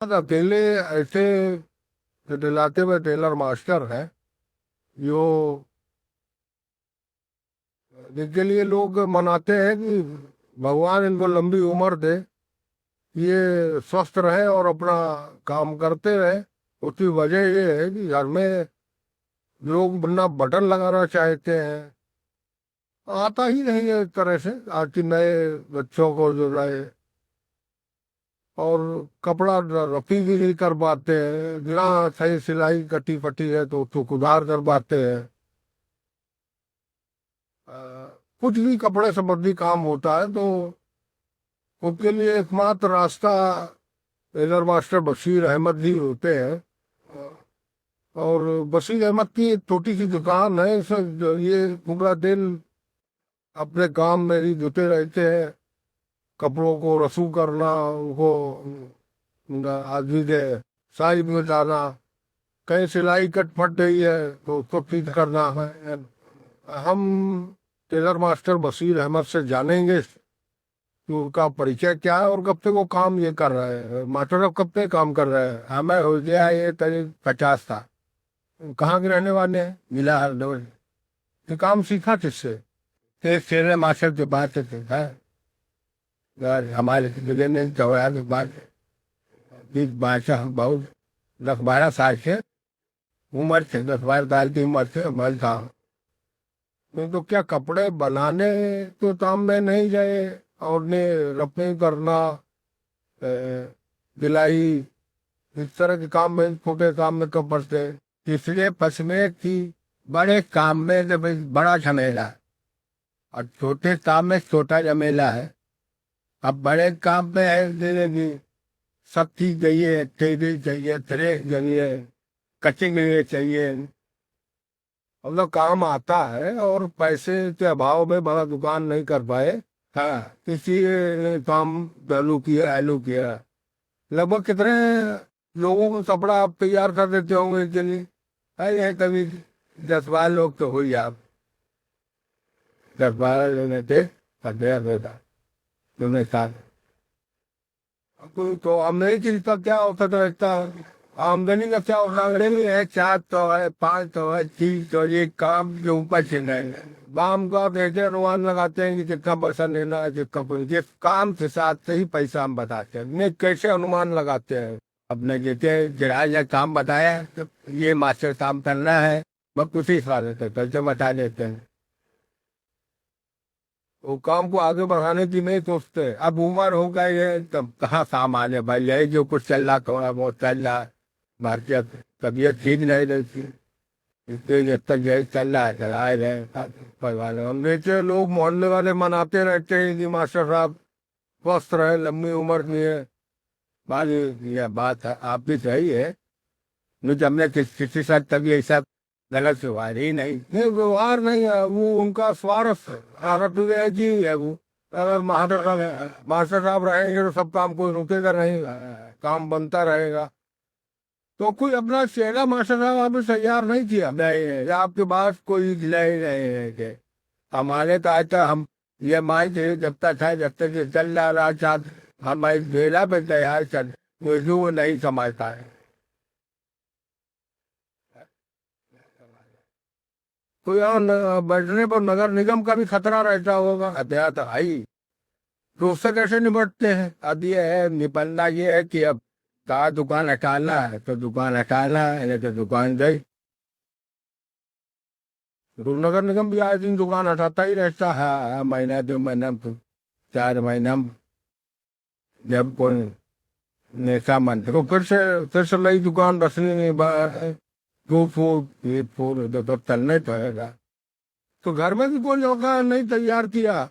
अकेले ऐसे दिलाते हुए टेलर मास्टर हैं जो जिनके लिए लोग मनाते हैं कि भगवान इनको लंबी उम्र दे, ये स्वस्थ रहे और अपना काम करते रहे। उसकी वजह ये है कि घर में लोग ना बटन लगाना चाहते हैं, आता ही नहीं है एक तरह से आज के नए बच्चों को जो नए, और कपड़ा रफी भी नहीं कर पाते हैं। जहाँ सही सिलाई कटी फटी है तो उसको सुधार कर पाते हैं। अ, कुछ भी कपड़े संबंधी काम होता है तो उसके लिए एकमात्र रास्ता टेलर मास्टर बशीर अहमद ही होते हैं। और बशीर अहमद की एक छोटी सी दुकान है। ये पूरा दिन अपने काम में ही जुटे रहते हैं, कपड़ों को रफू करना, उनको उनका आदमी दे साइज में जाना, कहीं सिलाई कट फट गई है तो उसको ठीक करना है। हम टेलर मास्टर बशीर अहमद से जानेंगे कि उनका परिचय क्या है और कब से वो काम ये कर रहे हैं। मास्टर साहब कब से काम कर रहे हैं? हमें हो गया ये करीब 50 था। कहाँ के रहने वाले हैं? जिला हरदोई। ये काम सीखा किससे? टेलर मास्टर के बाद से सीखा है। हमारे जिले में चौराहा के बाद 20 22 बहुत 10 12 साल से उम्र से 10 12 साल की उम्र से मैं था। नहीं तो क्या कपड़े बनाने तो काम में नहीं गए, और ने रफी करना, सिलाई, इस तरह के काम में, छोटे काम में कब पड़ते। इसलिए फसने की बड़े काम में तो भाई बड़ा झमेला है, और छोटे काम में छोटा झमेला है। अब बड़े काम में है जैसे कि सब चीज चाहिए, टेबल चाहिए, थ्रेस चाहिए, कटिंग चाहिए। मतलब काम आता है और पैसे के अभाव में बड़ा दुकान नहीं कर पाए। हाँ, किसी ने काम चालू किया, चालू किया। लगभग कितने लोगों को कपड़ा आप तैयार कर देते होंगे इसके लिए? अरे कभी 10 12 लोग तो हुई आप, 10 12 जने थे, तैयार रहता तुमने साथ। तो आमदनी चीज का क्या होता रहता है? आमदनी का क्या होता है? है 4 तो है, 5 तो है, 30 तो, ये काम के ऊपर से नहीं है। बाम का ऐसे अनुमान लगाते हैं कि कितना पैसा लेना है, कितना जिस काम के साथ से ही पैसा हम बताते हैं। नहीं, कैसे अनुमान लगाते हैं? अपने जैसे जरा काम बताया तो ये मास्टर काम करना है, बस उसी हिसाब से पैसे बता देते हैं। वो काम को आगे बढ़ाने की नहीं सोचते। अब उम्र हो गई है तब कहाँ काम आने भाई, यही जो कुछ चल रहा थोड़ा बहुत चल रहा है। भारतीय तबीयत ठीक नहीं रहती, इसलिए जब तक यही चल रहा है चलाए रहे परिवार। हम देखते लोग मोहल्ले वाले मनाते रहते हैं कि मास्टर साहब स्वस्थ रहे, लंबी उम्र की है। बात यह बात है, आप भी सही है। नहीं जब हमने किसी साथ तभी ऐसा गलत व्यवहार ही नहीं, नहीं व्यवहार नहीं है, वो उनका स्वार्थ है, स्वार्थ जी है वो। अगर मास्टर साहब रहेंगे तो सब काम कोई रुकेगा नहीं, काम बनता रहेगा। तो कोई अपना चेहरा मास्टर साहब आपने तैयार नहीं किया? नहीं है, या आपके पास कोई नहीं नहीं है कि हमारे तो आज तक हम ये मान थे जब तक है, जब तक ये चल रहा साथ हम एक बेला पे तैयार कर, मुझे वो नहीं समझता है। तो यहाँ बैठने पर नगर निगम का भी खतरा रहता होगा, हत्या तो आई। तो उससे कैसे निपटते हैं? अब ये है निपटना, ये है कि अब कहा दुकान हटाना है तो दुकान हटाना है, नहीं तो दुकान गई। तो नगर निगम भी आए दिन दुकान हटाता ही रहता है, महीना 2 महीना 4 महीना। जब कोई नेता मंत्री तो फिर से नई दुकान रखने नहीं, 2 फुट 1 फुट तो चलना ही पड़ेगा। तो घर में भी कोई होगा नहीं तैयार किया?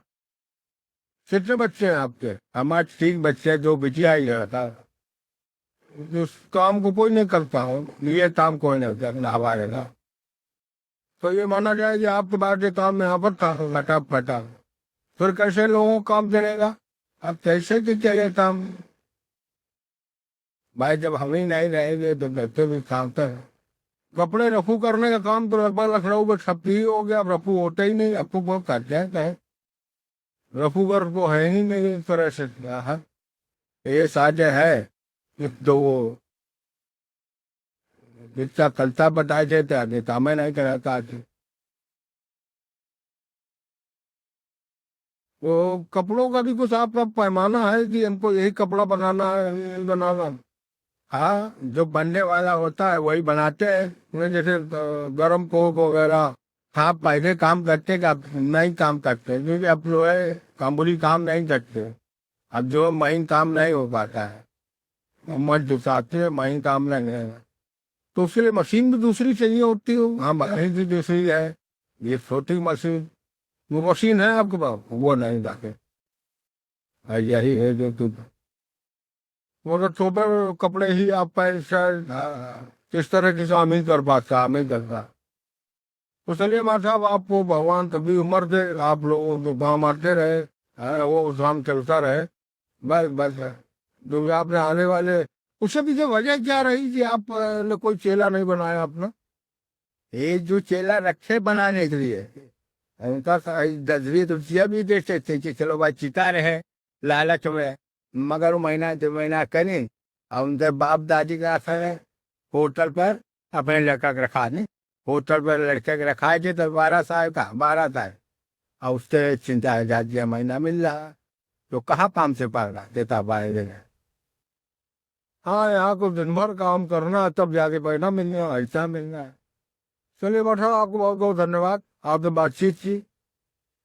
कितने बच्चे हैं आपके? हमारे 3 बच्चे हैं, 2 बिटिया ही रहता। उस काम को कोई नहीं करता हूँ, ये काम कोई नहीं करना हमारे ना। तो ये माना जाए कि आपके पास ये काम यहाँ पर था फटा फटा, फिर कैसे लोगों को काम चलेगा? अब कैसे कि चले काम? भाई जब हम ही नहीं रहेंगे तो बच्चे भी काम कर। कपड़े रफू करने का काम तो लगभग लखनऊ में सब ही हो गया, अब रफू होते ही नहीं। रफू बहुत करते हैं कहीं, रफू वर्ग तो है ही नहीं इस तरह से। हाँ, ये साजे है एक तो वो जितना कलता बताए थे तो काम नहीं कराता था। वो कपड़ों का भी कुछ आपका पैमाना है कि हमको यही कपड़ा बनाना है, यही बनाना? हाँ, जो बनने वाला होता है वही बनाते हैं। जैसे गरम कोट वगैरह। हाँ, पहले काम करते का नहीं काम करते, क्योंकि अब जो है काबुली काम नहीं करते। अब जो महीन काम नहीं हो पाता है, मत जुटाते हैं, महीन काम नहीं है। तो उसके लिए मशीन भी दूसरी चाहिए होती हो। हाँ, मशीन भी दूसरी है। ये छोटी मशीन, वो मशीन है आपके पास? वो नहीं जाके। यही है जो तुम, वो तो छोटे कपड़े ही आप पैंट शर्ट, किस तरह की शामिल कर पाता, शामिल करता। तो चलिए माँ साहब, आपको भगवान तभी उम्र दे, आप लोगों को काम आते रहे, वो काम चलता रहे। बस बस। जो भी आपने आने वाले, उससे पीछे वजह क्या रही कि आप ने कोई चेला नहीं बनाया अपना? ये जो चेला रखे बनाने के लिए, उनका 10-20 रुपया भी देते थे कि चलो भाई चिता रहे, लालच में। मगर वो महीना 2 महीना करें, और उनके बाप दादी का असर है। होटल पर अपने लड़का के रखा नहीं, होटल पर लड़के के रखाए थे तो 12 साल का, 12 साल। और उससे चिंता 1000 रुपया महीना मिल रहा, तो कहाँ काम से पड़ रहा देता 12 दिन। हाँ, यहाँ को दिन भर काम करना है, तब जाके पैसा मिलना है, ऐसा मिलना है। चलिए बड़ा, आपको बहुत बहुत धन्यवाद, आपने बातचीत की।